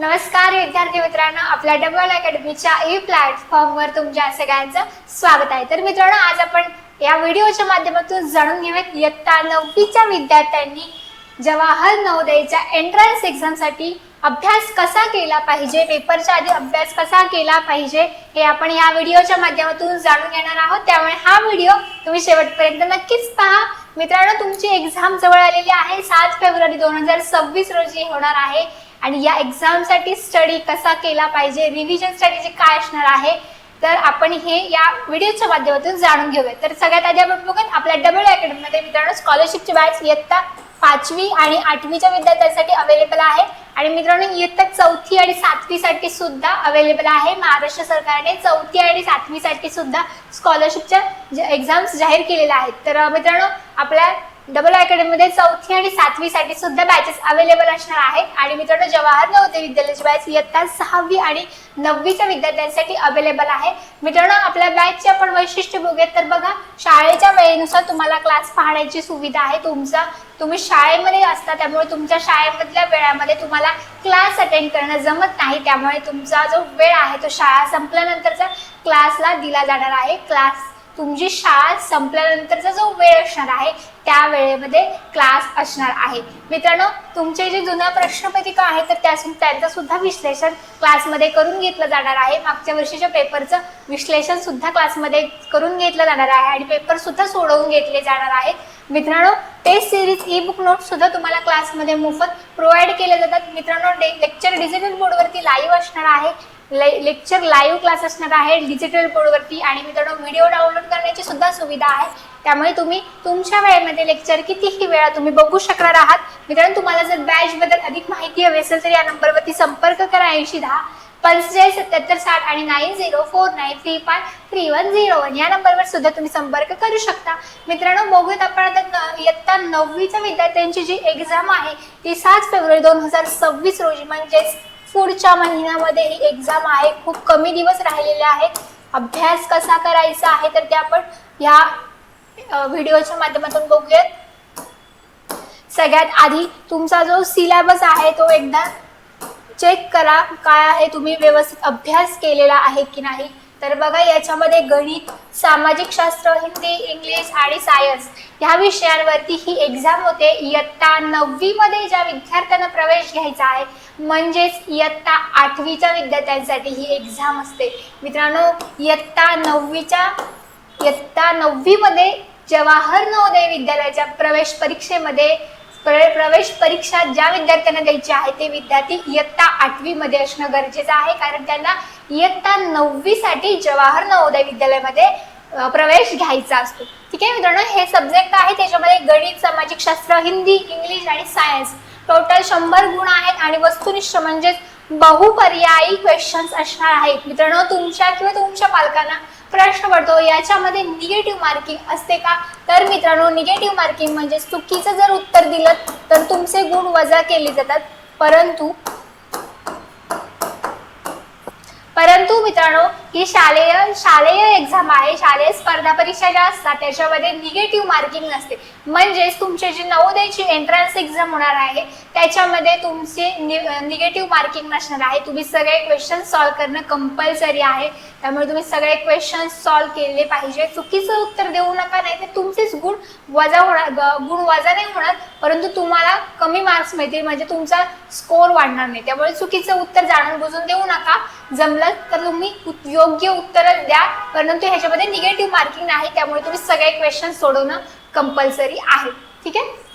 नमस्कार विद्यार्थी मित्रांनो, आपल्या डबल अकॅडमीच्या ई प्लॅटफॉर्मवर तुमच्या सगळ्यांचं स्वागत आहे। तर मित्रांनो, आज आपण या व्हिडिओच्या माध्यमातून जाणून घेऊयात इयत्ता 9वीच्या विद्यार्थ्यांनी जवाहर नवोदयच्या एंट्रन्स एक्झामसाठी अभ्यास कसा केला पाहिजे, पेपरच्या आधी अभ्यास कसा केला पाहिजे हे आपण या व्हिडिओच्या माध्यमातून जाणून घेणार आहोत। त्यामुळे हा व्हिडिओ तुम्ही शेवटपर्यंत नक्कीच पहा। मित्रांनो, तुमची एक्झाम जवळ आलेली आहे। 7 फेब्रुवारी 2026 रोजी होणार आहे आणि या एक्झाम साठी स्टडी कसा केला पाहिजे, रिव्हिजन स्ट्रॅटेजी काय असणार आहे, तर आपण हे या व्हिडिओच्या माध्यमातून जाणून घेऊया। तर सगळ्यात आधी आपण बघूया आपल्या डबल अकॅडमी मध्ये मित्रांनो स्कॉलरशिपची बॅच इयत्ता 5वी आणि 8वीच्या विद्यार्थ्यांसाठी अवेलेबल आहे आणि मित्रांनो इयत्ता 4थी आणि 7वी साठी सुद्धा अवेलेबल आहे। महाराष्ट्र सरकारने 4थी आणि 7वी साठी सुद्धा स्कॉलरशिपच्या एक्झाम्स जाहीर केलेल्या आहेत। तर मित्रांनो, आपल्या डबल अकॅडमी मध्ये 4थी आणि 7वी साठी सुद्धा बॅचेस अवेलेबल असणार आहेत आणि मित्रांनो जवाहर नवोदय विद्यालयाची बॅच इयत्ता 6वी आणि 9वीच्या विद्यार्थ्यांसाठी अवेलेबल आहे। मित्रांनो, आपल्या बॅचचे आपण वैशिष्ट्य बघूयात तर बघा, शाळेच्या वेळेनुसार तुम्हाला क्लास पाहण्याची सुविधा आहे। तुम्ही शाळेमध्ये असता त्यामुळे तुमच्या शाळेमधल्या वेळामध्ये तुम्हाला क्लास अटेंड करणं जमत नाही, त्यामुळे तुमचा जो वेळ आहे तो शाळा संपल्यानंतरचा क्लासला दिला जाणार आहे। तुमची शाळा संपल्यानंतरचा जो वेळ असणार आहे त्या वेळेमध्ये क्लास असणार आहे। मित्रांनो, तुमचे जे जुना प्रश्नपत्रिका आहे तर त्यांचं सुद्धा विश्लेषण क्लासमध्ये करून घेतलं जाणार आहे। मागच्या वर्षीच्या पेपरचं विश्लेषण सुद्धा क्लासमध्ये करून घेतलं जाणार आहे आणि पेपर सुद्धा सोडवून घेतले जाणार आहेत। मित्रांनो, test series e book note सुद्धा तुम्हाला क्लासमध्ये मोफत प्रोव्हाइड केले जातात। मित्रांनो, लेक्चर डिजिटल बोर्डवरती लाईव्ह असणार आहे, लेक्चर लाईव्ह क्लास असणार आहे डिजिटल बोर्डवरती आणि मित्रांनो व्हिडिओ डाउनलोड करण्याची सुद्धा सुविधा आहे। त्यामुळे तुम्ही तुमच्या वेळेमध्ये लेक्चर कितीही वेळा तुम्ही बघू शकणार आहात। मित्रांनो, तुम्हाला जर बॅच बद्दल अधिक माहिती हवी असेल तर या नंबरवरती संपर्क करा 8010 45 77 60 आणि 9049353101 या नंबरवर सुद्धा तुम्ही संपर्क करू शकता। मित्रांनो, बघूयात आपण आता इयत्ता 9वीच्या विद्यार्थ्यांची जी एक्झाम आहे ती 7 फेब्रुवारी 2026 रोजी म्हणजेच पुढच्या महिन्यामध्ये ही एक्झाम आहे। खूप कमी दिवस राहिलेले आहेत। अभ्यास कसा करायचा आहे तर ते आपण या व्हिडिओच्या माध्यमातून बघूयात। सगळ्यात आधी तुमचा जो सिलेबस आहे तो एकदा चेक करा, काय आहे, तुम्ही व्यवस्थित अभ्यास केलेला आहे की नाही। तर बघा, याच्यामध्ये गणित, सामाजिक शास्त्र, हिंदी, इंग्लिश आणि सायन्स ह्या विषयांवरती ही एक्झाम होते। इयत्ता 9वी मध्ये ज्या विद्यार्थ्यांना प्रवेश घ्यायचा आहे म्हणजेच इयत्ता 8वीच्या विद्यार्थ्यांसाठी ही एक्झाम असते। मित्रांनो, इयत्ता 9वी मध्ये जवाहर नवोदय विद्यालयाच्या प्रवेश परीक्षा ज्या विद्यार्थ्यांना द्यायची आहे ते विद्यार्थी इयत्ता 8वी मध्ये असणं गरजेचं आहे, कारण त्यांना इयत्ता 9वी साठी जवाहर नवोदय विद्यालयामध्ये प्रवेश घ्यायचा असतो। ठीक आहे मित्रांनो, हे सब्जेक्ट आहे, त्याच्यामध्ये गणित, सामाजिक शास्त्र, हिंदी, इंग्लिश आणि सायन्स टोटल 100 गुण आहेत आणि वस्तुनिष्ठ म्हणजेच बहुपर्यायी क्वेश्चन्स असणार आहेत। मित्रांनो, तुमच्या किंवा तुमच्या पालकांना प्रश्न पडतो याच्यामध्ये निगेटिव्ह मार्किंग असते का, तर मित्रांनो निगेटिव्ह मार्किंग म्हणजे चुकीचं जर उत्तर दिलं तर तुमचे गुण वजा केले जातात। परंतु मित्रांनो, ही शालेय एक्झाम आहे, शालेय स्पर्धा परीक्षा ज्या असतात त्याच्यामध्ये निगेटिव्ह मार्किंग नसते। म्हणजेच तुमची जी नवोदयची एंट्रन्स एक्झाम होणार आहे त्याच्यामध्ये तुमचे निगेटिव्ह मार्किंग नसणार आहे। तुम्ही सगळे क्वेश्चन सॉल्व्ह करणं कंपल्सरी आहे, त्यामुळे तुम्ही सगळे क्वेश्चन सॉल्व्ह केले पाहिजे। चुकीचं उत्तर देऊ नका, नाही तर तुमचेच गुण वजा नाही होणार, परंतु तुम्हाला कमी मार्क्स मिळतील, म्हणजे तुमचा स्कोर वाढणार नाही। त्यामुळे चुकीचं उत्तर जाणून बुजून देऊ नका, जमलं तर तुम्ही योग्य उत्तर द्या, परंतु ह्याच्यामध्ये निगेटिव्ह मार्किंग नाही, त्यामुळे तुम्ही सगळे क्वेश्चन सोडवणं कंपल्सरी आहे। ठीक आहे,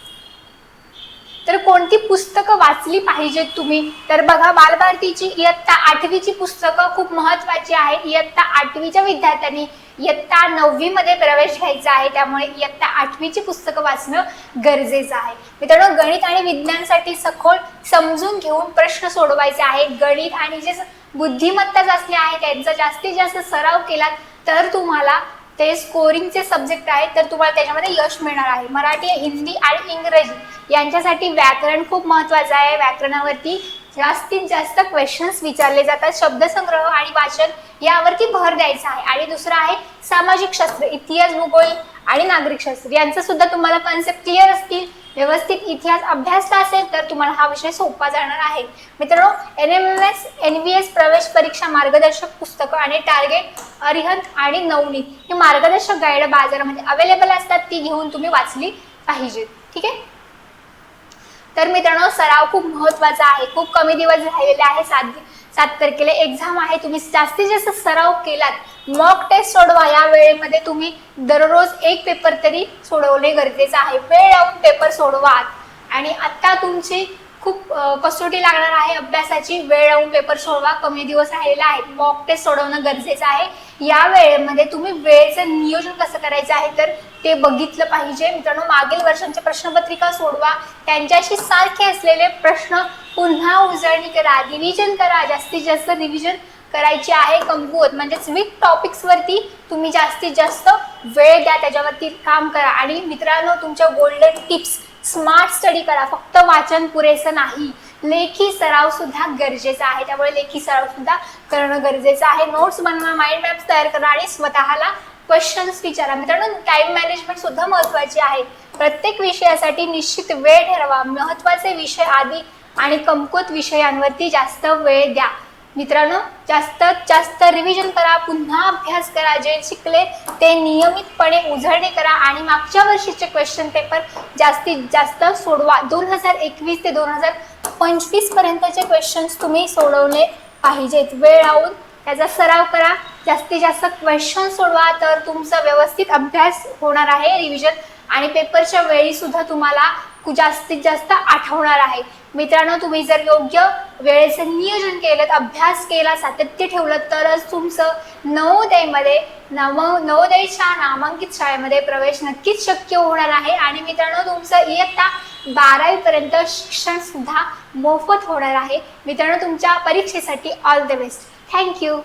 तर कोणती पुस्तकं वाचली पाहिजेत तुम्ही, तर बघा, बालभारतीची इयत्ता 8वीची पुस्तकं खूप महत्त्वाची आहे। इयत्ता 8वीच्या विद्यार्थ्यांनी इयत्ता 9वी मध्ये प्रवेश घ्यायचा आहे, त्यामुळे इयत्ता 8वीची पुस्तकं वाचणं गरजेचं आहे। मित्रांनो, गणित आणि विज्ञानसाठी सखोल समजून घेऊन प्रश्न सोडवायचे आहेत। गणित आणि जे बुद्धिमत्ता चाचणी आहे त्यांचा जास्तीत जास्त सराव केला तर तुम्हाला ते स्कोरिंगचे सब्जेक्ट आहेत तर तुम्हाला त्याच्यामध्ये यश मिळणार आहे। मराठी, हिंदी आणि इंग्रजी यांच्यासाठी व्याकरण खूप महत्त्वाचं आहे। व्याकरणावरती जास्तीत जास्त क्वेश्चन्स विचारले जातात। शब्दसंग्रह आणि वाचन यावरती भर द्यायचा आहे। आणि दुसरं आहे सामाजिक शास्त्र, इतिहास, भूगोल आणि नागरिक शास्त्र यांचं सुद्धा तुम्हाला कन्सेप्ट क्लिअर असतील व्यवस्थित इतिहास अभ्यासला असेल तर तुम्हाला हा विषय सोपा जाणार आहे. मित्रांनो, NMMS NVS प्रवेश परीक्षा मार्गदर्शक पुस्तकं आणि टार्गेट अरिहंत आणि नवनीत ही मार्गदर्शक गाईड बाजारामध्ये अवेलेबल असतात, ती घेऊन तुम्ही वाचली पाहिजेत. ठीक आहे. तर मित्रांनो, सराव खूप महत्त्वाचा आहे. खूप कमी दिवस राहिलेले आहे. 7 तारखेला एक्झाम आहे. तुम्ही जास्तीत जास्त सराव केलात, मॉक टेस्ट सोडवा. या वेळेमध्ये तुम्ही दररोज एक पेपर तरी सोडवणे गरजेचं आहे. वेळ लावून पेपर सोडवा. आणि आता तुमची खूप कसोटी लागणार आहे अभ्यासाची. वेळ लावून पेपर सोडवा. कमी दिवस राहिलेले आहेत. मॉक टेस्ट सोडवणं गरजेचं आहे. या वेळेमध्ये तुम्ही वेळेचं नियोजन कसं करायचं आहे तर ते बघितलं पाहिजे. मित्रांनो, मागील वर्षांच्या प्रश्नपत्रिका सोडवा. त्यांच्याशी सारखे असलेले प्रश्न पुन्हा उजळणी करा, रिव्हिजन करा. जास्तीत जास्त रिव्हिजन करायची आहे. कमकुवत म्हणजेच वीक टॉपिक्स वरती तुम्ही जास्तीत जास्त वेळ द्या, त्याच्यावरती काम करा. आणि मित्रांनो, तुमच्या गोल्डन टिप्स, स्मार्ट स्टडी करा. फक्त वाचन पुरेसं नाही, लेखी सराव सुद्धा गरजेचा आहे. त्यामुळे लेखी सराव सुद्धा करणं गरजेचं आहे. नोट्स बनवा, माइंड मॅप्स तयार करा आणि स्वतःला क्वेश्चन्स विचारा. मित्रांनो, टाइम मॅनेजमेंट सुद्धा महत्त्वाची आहे. प्रत्येक विषयासाठी निश्चित वेळ ठरवा. महत्त्वाचे विषय आधी आणि कमकुवत विषयांवरती जास्त वेळ द्या. मित्रांनो, जास्तीत जास्त रिव्हिजन करा, पुन्हा अभ्यास करा. जे शिकले ते नियमितपणे उजळणी करा आणि मागच्या वर्षीचे क्वेश्चन पेपर जास्तीत जास्त सोडवा. 2021 ते 2025 पर्यंतचे क्वेश्चन्स तुम्ही सोडवले पाहिजेत. वेळ लावून त्याचा सराव करा. जास्तीत जास्त क्वेश्चन सोडवा, तर तुमचा व्यवस्थित अभ्यास होणार आहे. रिव्हिजन आणि पेपरच्या वेळी सुद्धा तुम्हाला जास्तीत जास्त आठवणार आहे. मित्रांनो, तुम्ही जर योग्य वेळेचं नियोजन केलं, अभ्यास केला, सातत्य ठेवलं, तरच तुमचं नवोदयच्या नामांकित शाळेमध्ये प्रवेश नक्कीच शक्य होणार आहे. आणि मित्रांनो, तुमचं इयत्ता 12वी पर्यंत शिक्षण सुद्धा मोफत होणार आहे. मित्रांनो, तुमच्या परीक्षेसाठी ऑल द बेस्ट. थँक्यू.